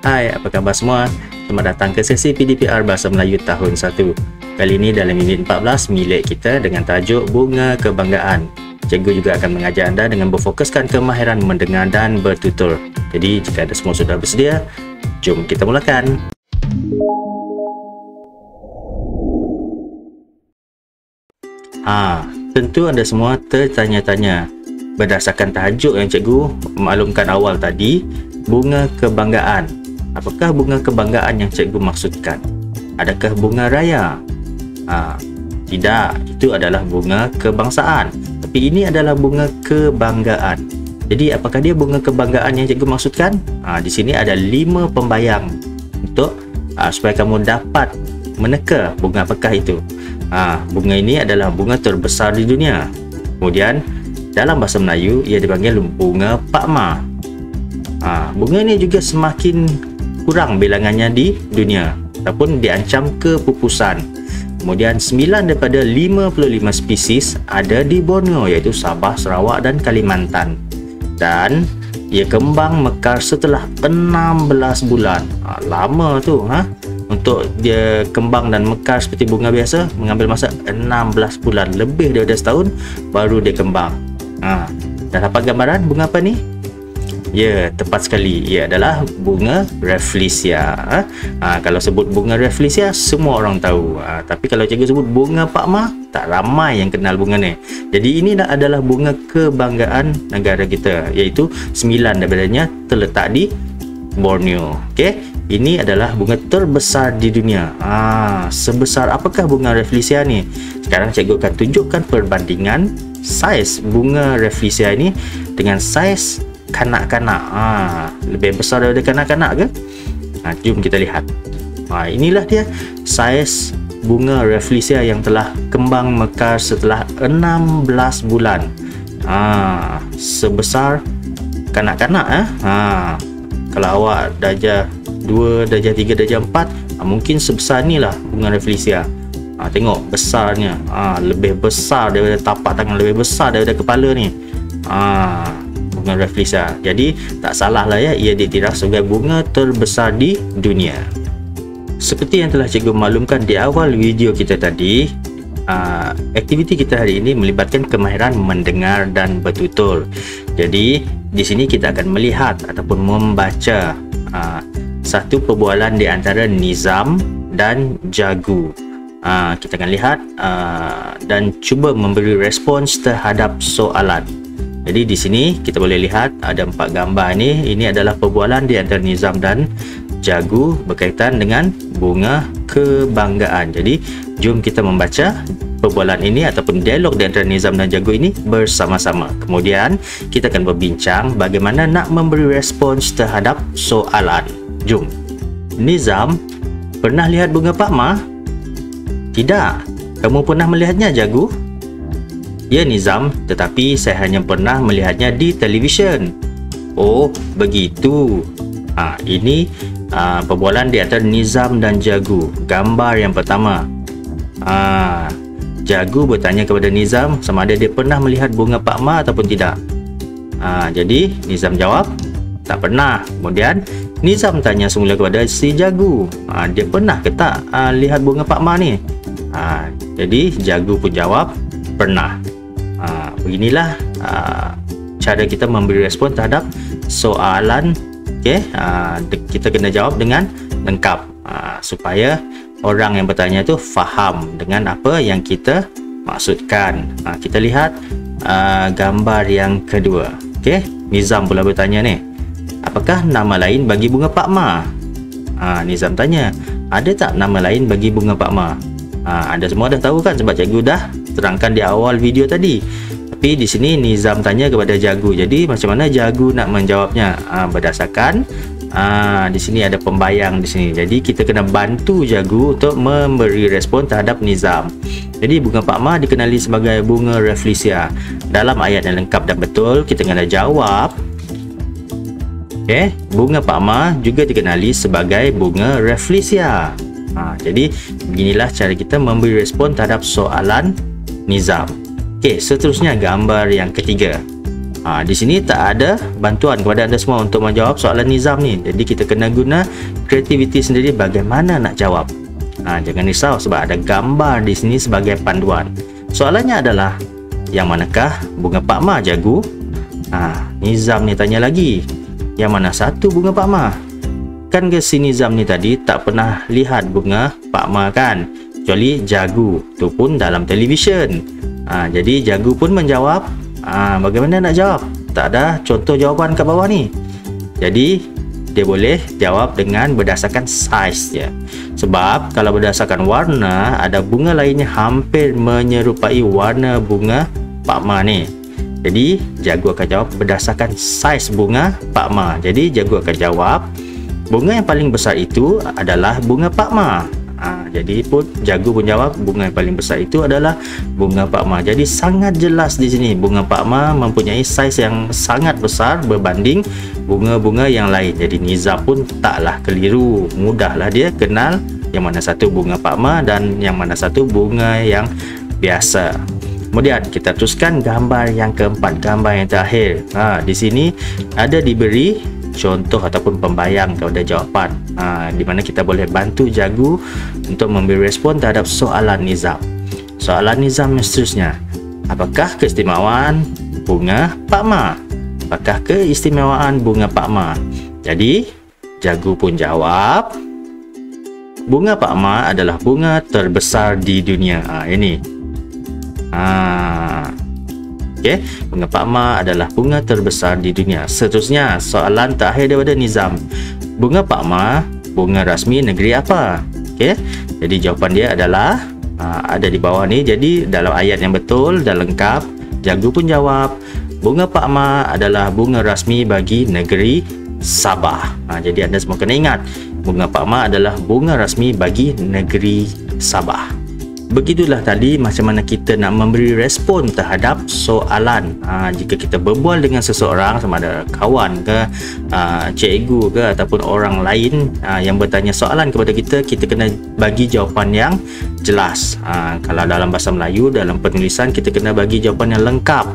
Hai, apa khabar semua? Selamat datang ke sesi PDPR Bahasa Melayu tahun 1. Kali ini dalam minit 14 milik kita dengan tajuk Bunga Kebanggaan. Cikgu juga akan mengajar anda dengan berfokuskan kemahiran mendengar dan bertutur. Jadi jika anda semua sudah bersedia, jom kita mulakan. Tentu anda semua tertanya-tanya. Berdasarkan tajuk yang cikgu maklumkan awal tadi, bunga kebanggaan. Apakah bunga kebanggaan yang cikgu maksudkan? Adakah bunga raya? Tidak, itu adalah bunga kebangsaan. Tapi ini adalah bunga kebanggaan. Jadi apakah dia bunga kebanggaan yang cikgu maksudkan? Di sini ada 5 pembayang untuk supaya kamu dapat meneka bunga apakah itu. Bunga ini adalah bunga terbesar di dunia. Kemudian dalam bahasa Melayu ia dipanggil bunga pakma. Bunga ini juga semakin kurang bilangannya di dunia ataupun diancam kepupusan. Kemudian 9 daripada 55 spesies ada di Borneo, iaitu Sabah, Sarawak dan Kalimantan. Dan ia kembang mekar setelah 16 bulan. Lama tu untuk dia kembang dan mekar seperti bunga biasa mengambil masa 16 bulan, lebih daripada setahun baru dia kembang. Dah dapat gambaran bunga apa ni? Ya, tepat sekali. Ia adalah bunga Rafflesia. Kalau sebut bunga Rafflesia, semua orang tahu. Tapi kalau cikgu sebut bunga pakma, tak ramai yang kenal bunga ni. Jadi ini adalah bunga kebanggaan negara kita, iaitu 9 daripadanya terletak di Borneo. Okey, ini adalah bunga terbesar di dunia. Sebesar apakah bunga Rafflesia ni? Sekarang cikgu akan tunjukkan perbandingan saiz bunga Rafflesia ini dengan saiz kanak-kanak. Lebih besar daripada kanak-kanak ke? Jom kita lihat. Inilah dia saiz bunga Rafflesia yang telah kembang mekar setelah 16 bulan. Sebesar kanak-kanak. Kalau awak darjah 2, darjah 3, darjah 4, mungkin sebesar ni lah bunga Rafflesia. Tengok besarnya, lebih besar daripada tapak tangan, lebih besar daripada kepala ni. Bunga Rafflesia. Jadi tak salah lah ya, ia diiktiraf sebagai bunga terbesar di dunia. Seperti yang telah cikgu maklumkan di awal video kita tadi, aktiviti kita hari ini melibatkan kemahiran mendengar dan bertutur. Jadi di sini kita akan melihat ataupun membaca satu perbualan di antara Nizam dan Jagu. Kita akan lihat dan cuba memberi respons terhadap soalan. Jadi di sini kita boleh lihat ada 4 gambar ni. Ini adalah perbualan di antara Nizam dan Jagu berkaitan dengan bunga kebanggaan. Jadi jom kita membaca perbualan ini ataupun dialog di antara Nizam dan Jagu ini bersama-sama. Kemudian kita akan berbincang bagaimana nak memberi respons terhadap soalan. Jom. Nizam, pernah lihat bunga pakma? Tidak. Kamu pernah melihatnya, Jagu? Ya, Nizam, tetapi saya hanya pernah melihatnya di televisyen. Oh, begitu. Ini perbualan di antara Nizam dan Jagu. Gambar yang pertama. Jagu bertanya kepada Nizam sama ada dia pernah melihat bunga pakma ataupun tidak. Jadi Nizam jawab, tak pernah. Kemudian Nizam tanya semula kepada si Jagu, dia pernah ke tak lihat bunga pakma ni? Jadi Jagu pun jawab, pernah. Beginilah cara kita memberi respon terhadap soalan. Kita kena jawab dengan lengkap supaya orang yang bertanya itu faham dengan apa yang kita maksudkan. Kita lihat gambar yang kedua. Nizam pula bertanya ni, apakah nama lain bagi bunga pakma? Nizam tanya, ada tak nama lain bagi bunga pakma? Anda semua dah tahu kan, sebab cikgu dah terangkan di awal video tadi. Tapi di sini Nizam tanya kepada Jagu. Jadi macam mana Jagu nak menjawabnya? Berdasarkan di sini ada pembayang di sini. Jadi kita kena bantu Jagu untuk memberi respon terhadap Nizam. Jadi bunga pakma dikenali sebagai bunga Rafflesia. Dalam ayat yang lengkap dan betul, kita kena jawab. Bunga pakma juga dikenali sebagai bunga Rafflesia. Jadi beginilah cara kita memberi respon terhadap soalan Nizam. Seterusnya gambar yang ketiga. Di sini tak ada bantuan kepada anda semua untuk menjawab soalan nizam ni. Jadi kita kena guna kreativiti sendiri bagaimana nak jawab. Jangan risau sebab ada gambar di sini sebagai panduan. Soalannya adalah, yang manakah bunga Pak Ma, Cikgu? Nizam ni tanya lagi, yang mana satu bunga Pak Ma? Kan ke si Nizam ni tadi tak pernah lihat bunga Pak Ma kan, kecuali Jagu, tu pun dalam televisyen. Jadi Jagu pun menjawab, bagaimana nak jawab? Tak ada contoh jawapan kat bawah ni. Jadi dia boleh jawab dengan berdasarkan saiz dia. Sebab kalau berdasarkan warna, ada bunga lainnya hampir menyerupai warna bunga Pak Ma ni. Jadi Jagu akan jawab berdasarkan saiz bunga Pak Ma. Jadi Jagu akan jawab, bunga yang paling besar itu adalah bunga Pak Ma. Jadi pun Jagu pun jawab bunga yang paling besar itu adalah bunga Pak Ma. Jadi sangat jelas di sini bunga Pak Ma mempunyai saiz yang sangat besar berbanding bunga-bunga yang lain. Jadi Nizam pun taklah keliru, mudahlah dia kenal yang mana satu bunga Pak Ma dan yang mana satu bunga yang biasa. Kemudian kita teruskan gambar yang keempat, gambar yang terakhir. Di sini ada diberi contoh ataupun pembayang kepada jawapan, di mana kita boleh bantu Jagu untuk memberi respon terhadap soalan nizam. Soalan nizam yang seterusnya, apakah keistimewaan bunga Pak Ma? Apakah keistimewaan bunga Pak Ma? Jadi Jagu pun jawab, bunga Pak Ma adalah bunga terbesar di dunia. Ini bunga Pak Ma adalah bunga terbesar di dunia. Seterusnya, soalan terakhir daripada nizam, bunga Pak Ma bunga rasmi negeri apa? Jadi jawapan dia adalah ada di bawah ni. Jadi dalam ayat yang betul dan lengkap, Jagu pun jawab, bunga Pak Ma adalah bunga rasmi bagi negeri Sabah. Jadi anda semua kena ingat, bunga Pak Ma adalah bunga rasmi bagi negeri Sabah. Begitulah tadi macam mana kita nak memberi respon terhadap soalan. Jika kita berbual dengan seseorang, sama ada kawan ke, cikgu ke ataupun orang lain yang bertanya soalan kepada kita, kita kena bagi jawapan yang jelas. Kalau dalam bahasa Melayu, dalam penulisan, kita kena bagi jawapan yang lengkap.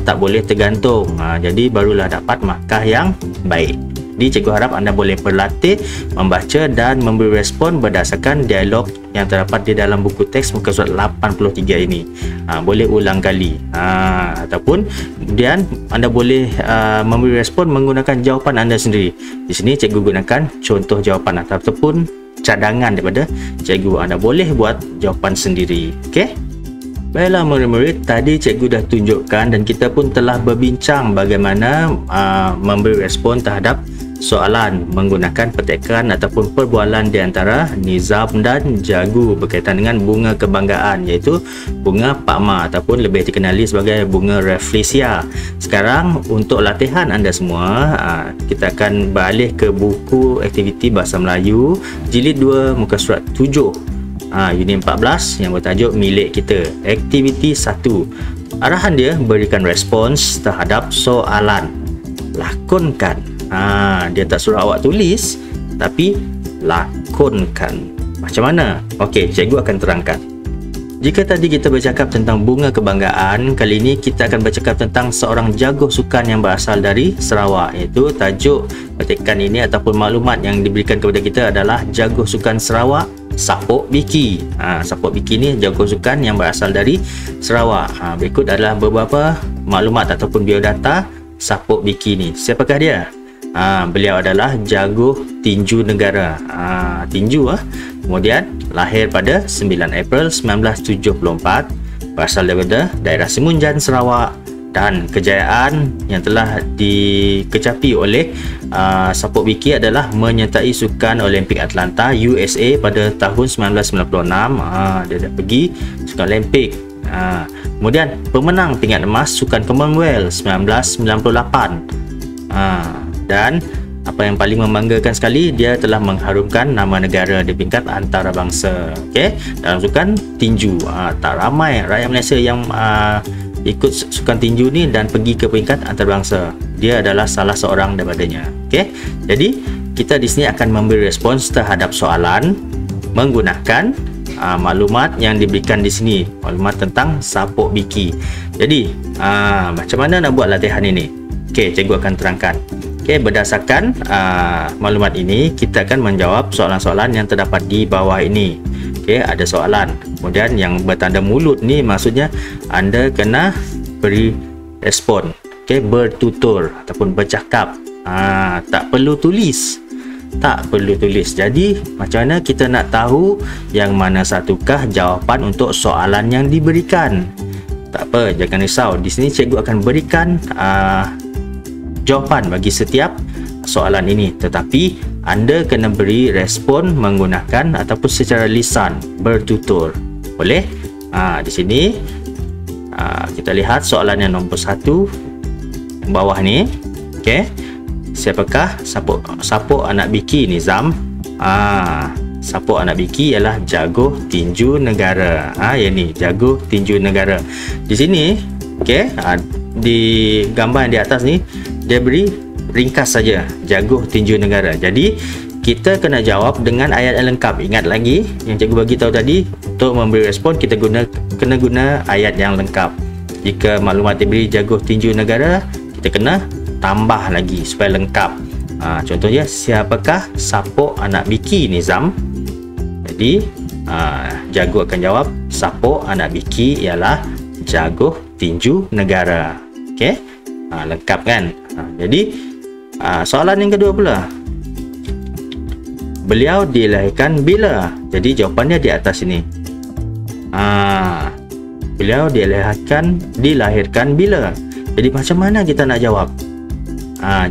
Tak boleh tergantung. Jadi barulah dapat markah yang baik. Jadi cikgu harap anda boleh berlatih membaca dan memberi respon berdasarkan dialog yang terdapat di dalam buku teks muka surat 83 ini. Boleh ulang kali, ataupun kemudian anda boleh memberi respon menggunakan jawapan anda sendiri. Di sini cikgu gunakan contoh jawapan ataupun cadangan daripada cikgu. Anda boleh buat jawapan sendiri. Baiklah murid-murid, tadi cikgu dah tunjukkan dan kita pun telah berbincang bagaimana memberi respon terhadap soalan menggunakan petikan ataupun perbualan di antara Nizam dan Jagu berkaitan dengan bunga kebanggaan, iaitu bunga Pak Ma ataupun lebih dikenali sebagai bunga Rafflesia. Sekarang untuk latihan anda semua, kita akan beralih ke buku aktiviti bahasa Melayu jilid 2 muka surat 7, unit 14 yang bertajuk Milik Kita. Aktiviti 1. Arahan dia berikan respons terhadap soalan. Lakonkan. Dia tak suruh awak tulis, tapi lakonkan. Macam mana? Okey, cikgu akan terangkan. Jika tadi kita bercakap tentang bunga kebanggaan, kali ini kita akan bercakap tentang seorang jago sukan yang berasal dari Sarawak, iaitu tajuk petikan ini ataupun maklumat yang diberikan kepada kita adalah jago sukan Sarawak, Sapok Biki. Sapok Biki ni jago sukan yang berasal dari Sarawak. Berikut adalah beberapa maklumat ataupun biodata Sapok Biki ni. Siapakah dia? Beliau adalah jago tinju negara, tinju. Kemudian lahir pada 9 April 1974, berasal daripada daerah Semunjan, Sarawak, dan kejayaan yang telah dikecapi oleh Sapok Biki adalah menyertai sukan Olimpik Atlanta USA pada tahun 1996. Dia dah pergi sukan Olimpik. Kemudian pemenang pingat emas sukan Commonwealth 1998. Dan apa yang paling membanggakan sekali, dia telah mengharumkan nama negara di peringkat antarabangsa. Dalam sukan tinju, tak ramai rakyat Malaysia yang ikut sukan tinju ni dan pergi ke peringkat antarabangsa. Dia adalah salah seorang daripadanya. Jadi kita di sini akan memberi respons terhadap soalan menggunakan maklumat yang diberikan di sini, maklumat tentang Sapok Biki. Jadi macam mana nak buat latihan ini? Okey, cikgu akan terangkan. Okey, berdasarkan maklumat ini, kita akan menjawab soalan-soalan yang terdapat di bawah ini. Okey, ada soalan. Kemudian yang bertanda mulut ni maksudnya anda kena beri respon. Okey, bertutur ataupun bercakap. Tak perlu tulis. Tak perlu tulis. Jadi, macam mana kita nak tahu yang mana satukah jawapan untuk soalan yang diberikan? Tak apa, jangan risau. Di sini cikgu akan berikan jawapan bagi setiap soalan ini, tetapi anda kena beri respon menggunakan ataupun secara lisan, bertutur. Boleh? Di sini kita lihat soalan yang nombor 1 bawah ni. Okey. Siapakah sapuk anak biki Nizam? Sapuk anak biki ialah jaguh tinju negara. Yang ni, jaguh tinju negara. Di sini, okey, di gambar yang di atas ni dia beri ringkas saja, jaguh tinju negara. Jadi kita kena jawab dengan ayat yang lengkap. Ingat lagi yang cikgu bagi tahu tadi, untuk memberi respon kita kena guna ayat yang lengkap. Jika maklumat diberi jaguh tinju negara, kita kena tambah lagi supaya lengkap. Contohnya, siapakah sapuk anak biki Nizam? Jadi jaguh akan jawab, sapuk anak biki ialah jaguh tinju negara. Okey, lengkap kan? Jadi soalan yang kedua pula, beliau dilahirkan bila? Jadi jawapannya di atas ini. Beliau dilahirkan bila? Jadi macam mana kita nak jawab?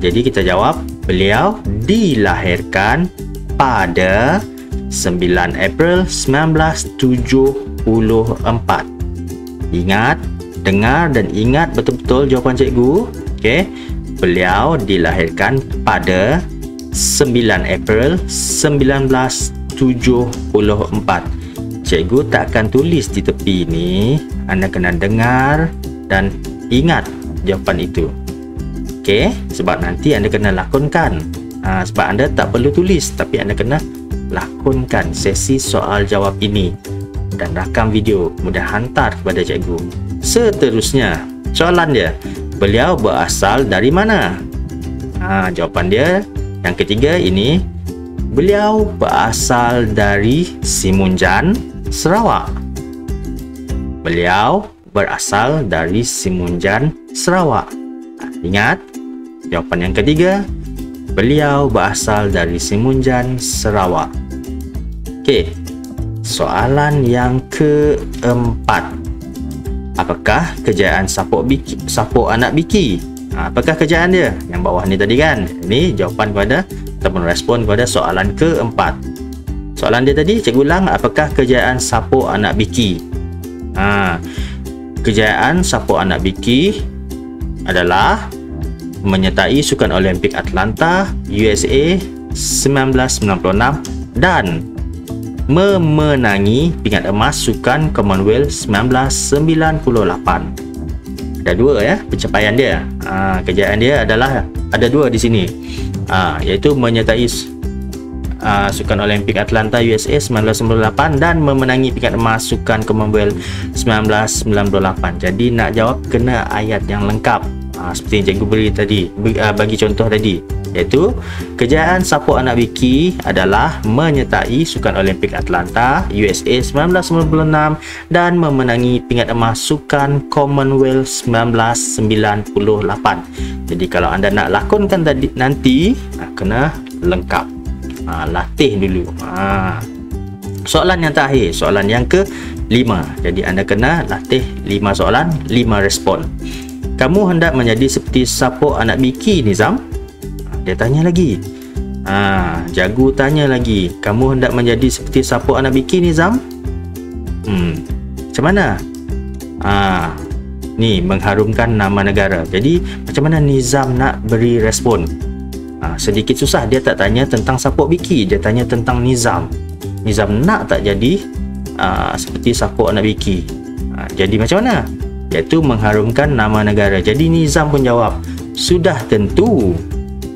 Jadi kita jawab, beliau dilahirkan pada 9 April 1974. Ingat, dengar dan ingat betul-betul jawapan cikgu. Okey, beliau dilahirkan pada 9 April 1974. Cikgu tak akan tulis di tepi ni. Anda kena dengar dan ingat jawapan itu. Okey, sebab nanti anda kena lakonkan. Sebab anda tak perlu tulis, tapi anda kena lakonkan sesi soal jawab ini dan rakam video, kemudian hantar kepada cikgu. Seterusnya, soalan dia, beliau berasal dari mana? Jawapan dia yang ketiga ini, beliau berasal dari Simunjan, Sarawak. Beliau berasal dari Simunjan, Sarawak. Ingat, jawapan yang ketiga, beliau berasal dari Simunjan, Sarawak. Okey, soalan yang keempat, apakah kejayaan sapuk anak biki? Apakah kejayaan dia? Yang bawah ni tadi kan. Ini jawapan kepada ataupun respon kepada soalan keempat. Soalan dia tadi, cikgu ulang, apakah kejayaan sapuk anak biki? Kejayaan sapuk anak biki adalah menyertai Sukan Olimpik Atlanta USA 1996 dan memenangi pingat emas Sukan Commonwealth 1998. Ada dua ya pencapaian dia. Kejayaan dia adalah ada dua di sini, iaitu menyertai Sukan Olimpik Atlanta USA 1998 dan memenangi pingat emas Sukan Commonwealth 1998. Jadi nak jawab kena ayat yang lengkap, seperti yang cikgu beri tadi, bagi contoh tadi, iaitu kejayaan sapuk anak biki adalah menyertai Sukan Olimpik Atlanta USA 1996 dan memenangi pingat emas Sukan Commonwealth 1998. Jadi kalau anda nak lakonkan tadi nanti, kena lengkap, latih dulu. Soalan yang terakhir, soalan yang ke-5. Jadi anda kena latih 5 soalan, 5 respon. Kamu hendak menjadi seperti sapuk anak biki Nizam? Dia tanya lagi. Jagu tanya lagi, kamu hendak menjadi seperti sapuk anak biki Nizam? Macam mana? Ni mengharumkan nama negara. Jadi macam mana Nizam nak beri respon? Sedikit susah, dia tak tanya tentang sapuk biki, dia tanya tentang Nizam. Nizam nak tak jadi seperti sapuk anak biki? Jadi macam mana? Iaitu mengharumkan nama negara. Jadi Nizam pun jawab, sudah tentu.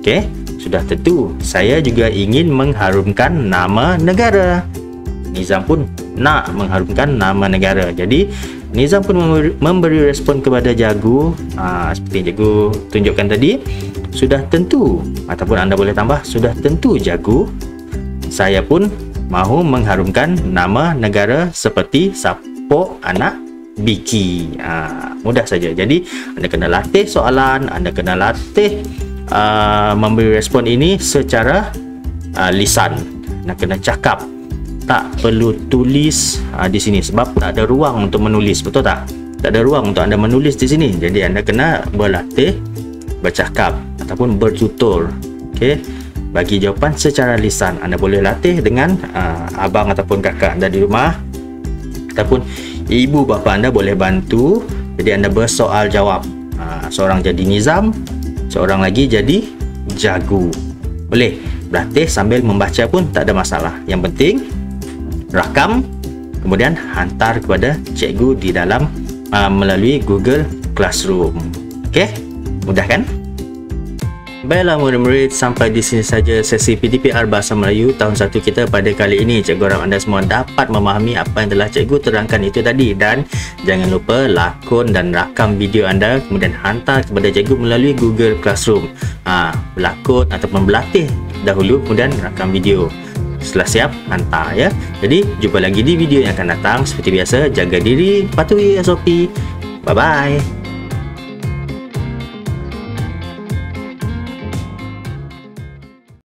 Okey, sudah tentu. Saya juga ingin mengharumkan nama negara. Nizam pun nak mengharumkan nama negara. Jadi Nizam pun memberi respon kepada Jagu seperti yang Cikgu tunjukkan tadi. Sudah tentu, ataupun anda boleh tambah, sudah tentu Jagu, saya pun mahu mengharumkan nama negara seperti Sapok Anak Biki. Mudah saja. Jadi anda kena latih soalan, anda kena latih memberi respon ini secara lisan. Anda kena cakap, tak perlu tulis di sini sebab tak ada ruang untuk menulis, betul tak? Tak ada ruang untuk anda menulis di sini. Jadi anda kena berlatih bercakap ataupun bertutur. Okey, bagi jawapan secara lisan. Anda boleh latih dengan abang ataupun kakak anda di rumah, ataupun ibu bapa anda boleh bantu. Jadi anda bersoal jawab. Seorang jadi Nizam, seorang lagi jadi Jagu. Boleh berlatih sambil membaca pun tak ada masalah. Yang penting rakam, kemudian hantar kepada cikgu di dalam melalui Google Classroom. Okey, mudah kan? Baiklah murid-murid, sampai di sini saja sesi PTPR Bahasa Melayu tahun 1 kita pada kali ini. Cikgu harap anda semua dapat memahami apa yang telah cikgu terangkan itu tadi, dan jangan lupa lakon dan rakam video anda kemudian hantar kepada cikgu melalui Google Classroom. Lakon ataupun berlatih dahulu kemudian rakam video. Setelah siap, hantar ya. Jadi jumpa lagi di video yang akan datang. Seperti biasa, jaga diri, patuhi SOP. Bye bye.